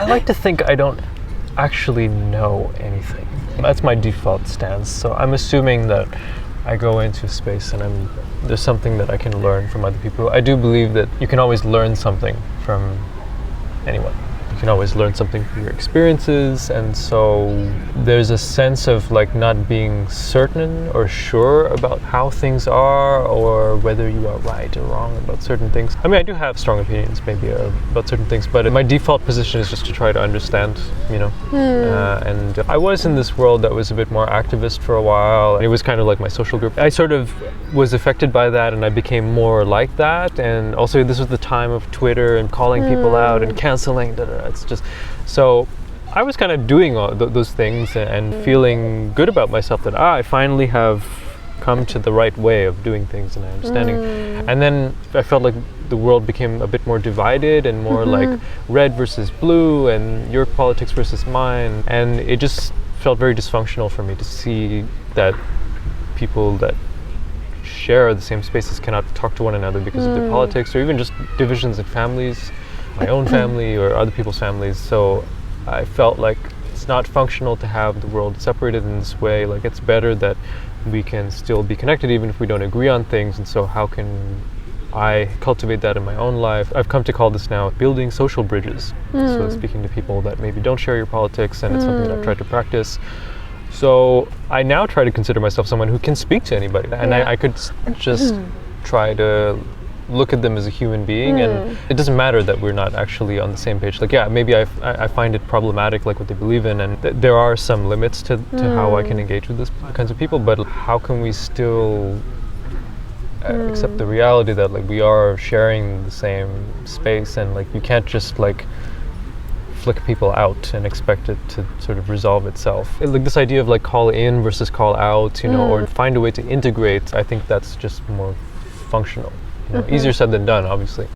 like to think I don't actually know anything. That's my default stance. So I'm assuming that I go into space and there's something that I can learn from other people. I do believe that you can always learn something from anyone. You can always learn something from your experiences, and so there's a sense of like not being certain or sure about how things are or whether you are right or wrong about certain things. I mean, I do have strong opinions maybe about certain things, but my default position is just to try to understand, you know. And I was in this world that was a bit more activist for a while. It was kind of like my social group. I sort of was affected by that, and I became more like that. And also this was the time of Twitter and calling people out and canceling. It's just so I was kind of doing all those things and feeling good about myself that I finally have come to the right way of doing things and understanding. And then I felt like the world became a bit more divided and more like red versus blue and your politics versus mine, and it just felt very dysfunctional for me to see that people that share the same spaces cannot talk to one another because of their politics, or even just divisions in families, my own family or other people's families. So I felt like it's not functional to have the world separated in this way. Like, it's better that we can still be connected even if we don't agree on things. And so how can I cultivate that in my own life? I've come to call this now building social bridges. So speaking to people that maybe don't share your politics, and it's something that I've tried to practice. So I now try to consider myself someone who can speak to anybody, and I could just try to look at them as a human being, and it doesn't matter that we're not actually on the same page. Like, yeah, maybe I find it problematic, like what they believe in, and there are some limits to how I can engage with these kinds of people, but how can we still accept the reality that like we are sharing the same space, and like you can't just like flick people out and expect it to sort of resolve itself. Like this idea of like call in versus call out, you know, or find a way to integrate, I think that's just more functional. You know, easier said than done, obviously.